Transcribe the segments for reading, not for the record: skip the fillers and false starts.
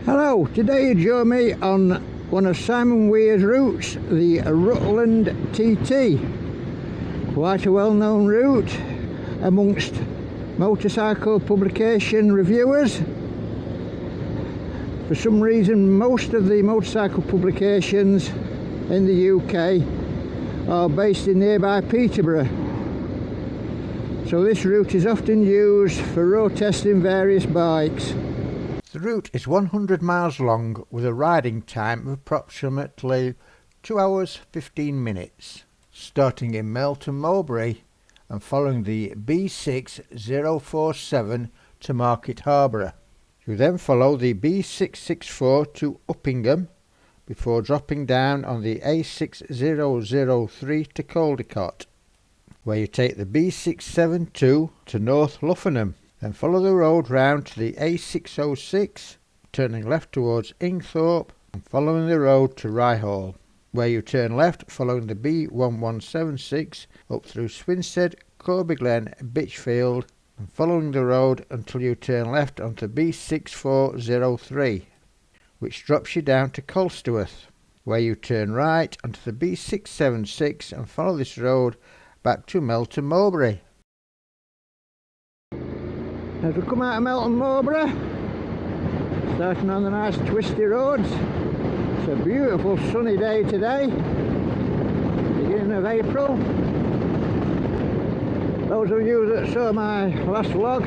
Hello, today you join me on one of Simon Weir's routes, the Rutland TT. Quite a well-known route amongst motorcycle publication reviewers. For some reason, most of the motorcycle publications in the UK are based in nearby Peterborough. So this route is often used for road testing various bikes. The route is 100 miles long with a riding time of approximately 2 hours 15 minutes, starting in Melton Mowbray and following the B6047 to Market Harborough. You then follow the B664 to Uppingham before dropping down on the A6003 to Caldecott, where you take the B672 to North Luffenham. Then follow the road round to the A606, turning left towards Ingthorpe and following the road to Ryehall, where you turn left following the B1176 up through Swinsted, Corby Glen, Bitchfield, and following the road until you turn left onto B6403, which drops you down to Colsterworth, where you turn right onto the B676 and follow this road back to Melton Mowbray. As we come out of Melton Mowbray, starting on the nice twisty roads, it's a beautiful sunny day today, beginning of April. Those of you that saw my last vlog,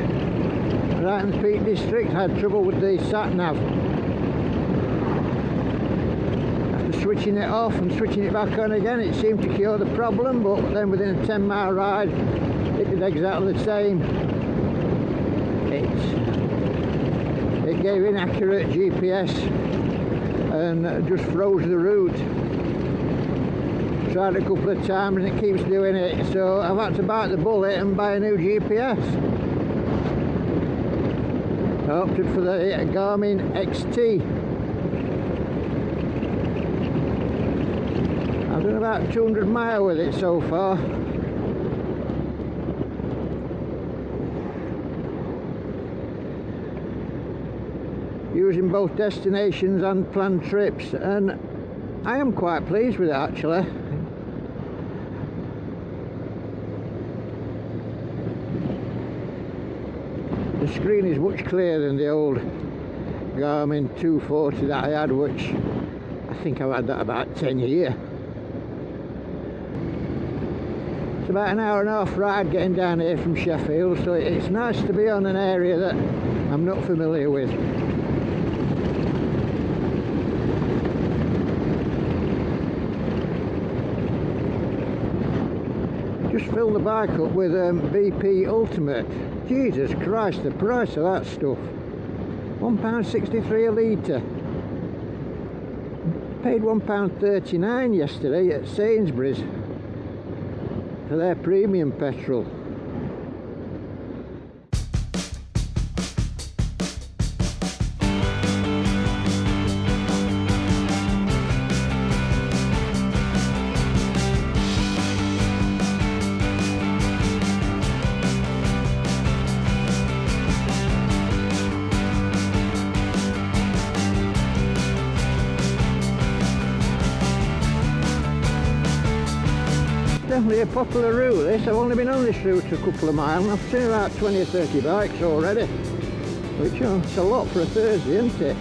right in the Peak District, had trouble with the sat-nav. After switching it off and switching it back on again, it seemed to cure the problem, but then within a 10-mile ride, it did exactly the same. It gave inaccurate GPS and just froze the route. Tried a couple of times and it keeps doing it, so I've had to bite the bullet and buy a new GPS. I opted for the Garmin XT. I've done about 200 miles with it so far. Using both destinations and planned trips, and I am quite pleased with it actually. The screen is much clearer than the old Garmin 240 that I had, which I think I've had that about 10 years. It's about an hour and a half ride getting down here from Sheffield, so it's nice to be on an area that I'm not familiar with. Just filled the bike up with BP Ultimate. Jesus Christ, the price of that stuff. £1.63 a litre. Paid £1.39 yesterday at Sainsbury's for their premium petrol. Definitely a popular route this. I've only been on this route a couple of miles and I've seen about 20 or 30 bikes already, which it's a lot for a Thursday, isn't it?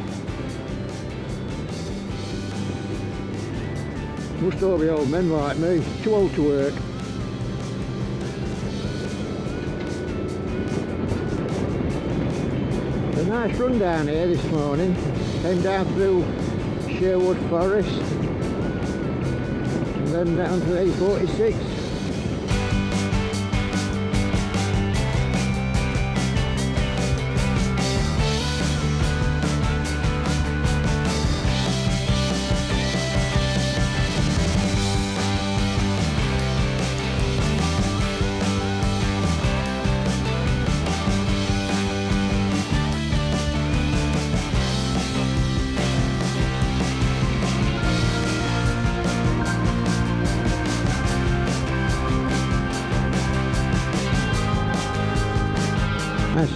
Must all be old men like me, too old to work. A nice run down here this morning. Came down through Sherwood Forest and then down to A46.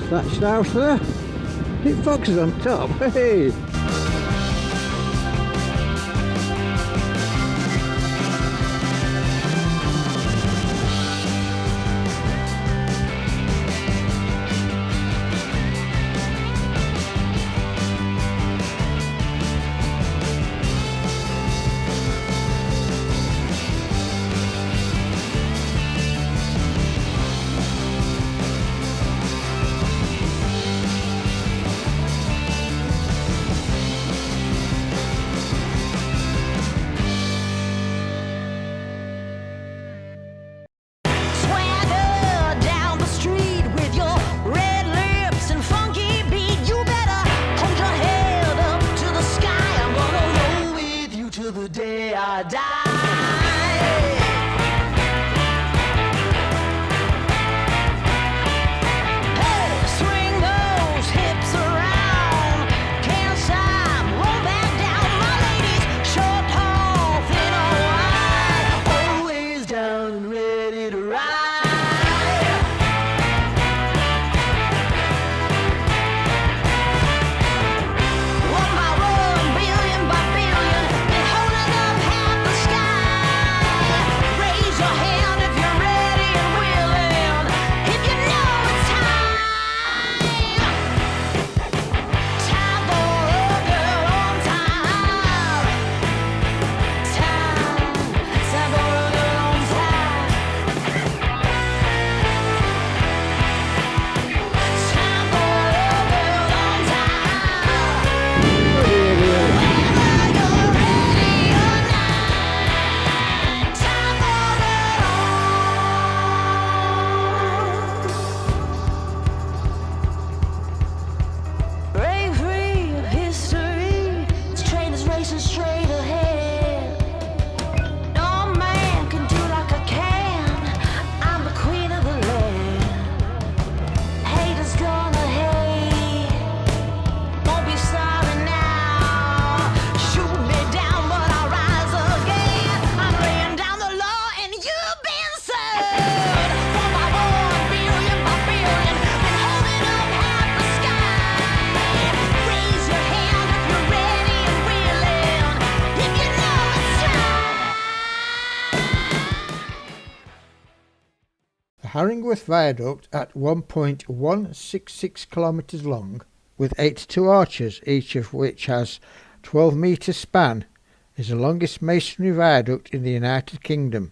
That's that house there. It foxes on top. Hey! I die. Hey, swing those hips around. Can't stop, roll back down. My ladies, short, tall, thin or wide, always down and ready to ride. One by one, billion by billion, been holding up half the sky. Raise your hand if you're ready and willing, if you know it's time. Time for a girl on time. Time for a girl on time. Time for a girl on time. Whether you're ready or not, time for a girl. Break free of history. This train is racing straight ahead. No man can do like I can. I'm the queen of the land. Haters gonna hate. Won't be sorry now. Shoot me down, but I'll rise again. I'm laying down the law and you've been served. One by one, billion by billion, been holding up half the sky. Raise your hand if you're ready and willing, if you know it's time. The Haringworth Viaduct, at 1.166 kilometres long, with 82 arches, each of which has 12 metres span, is the longest masonry viaduct in the United Kingdom.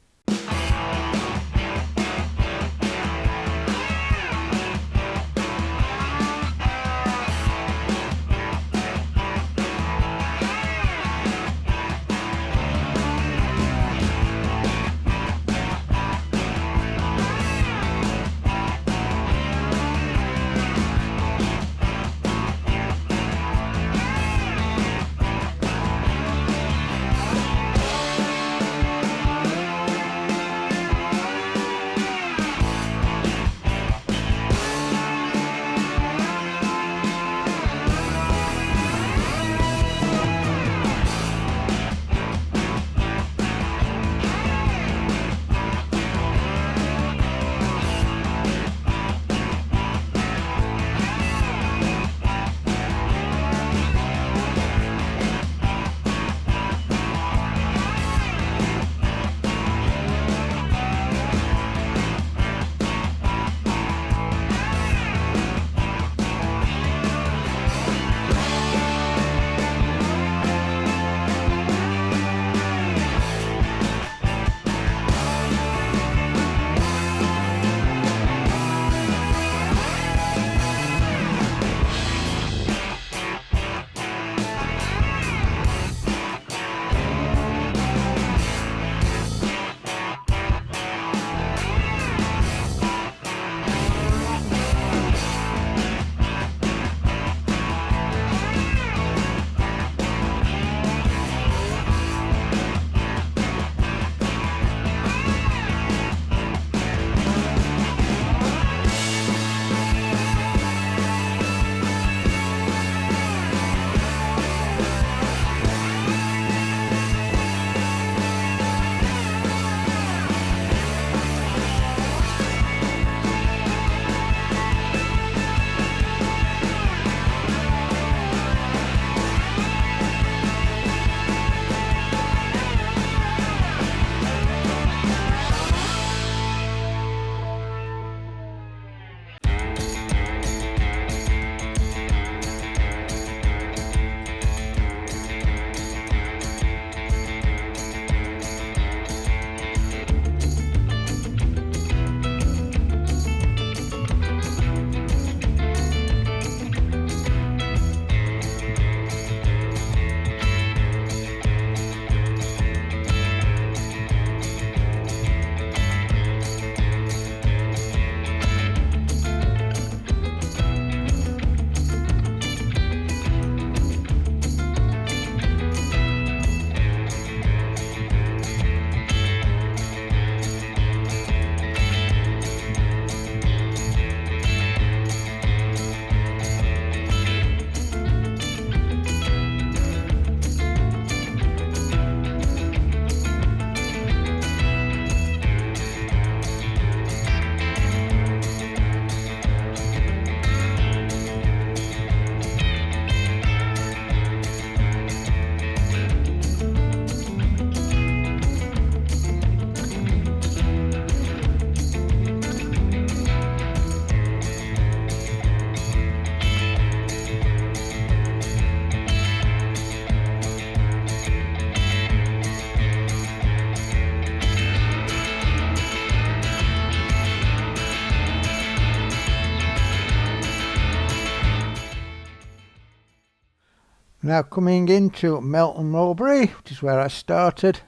Now coming into Melton Mowbray, which is where I started.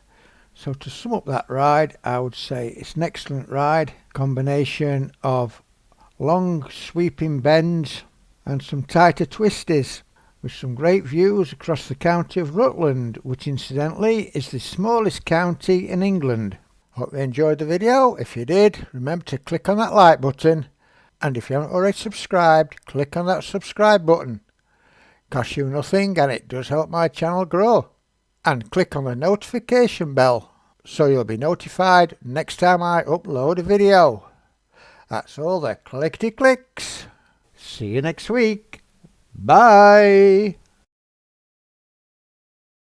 So to sum up that ride, I would say it's an excellent ride. Combination of long sweeping bends and some tighter twisties, with some great views across the county of Rutland, which incidentally is the smallest county in England. Hope you enjoyed the video. If you did, remember to click on that like button, and if you haven't already subscribed, click on that subscribe button. Costs you nothing and it does help my channel grow. And click on the notification bell so you'll be notified next time I upload a video. That's all the clickety clicks. See you next week. Bye.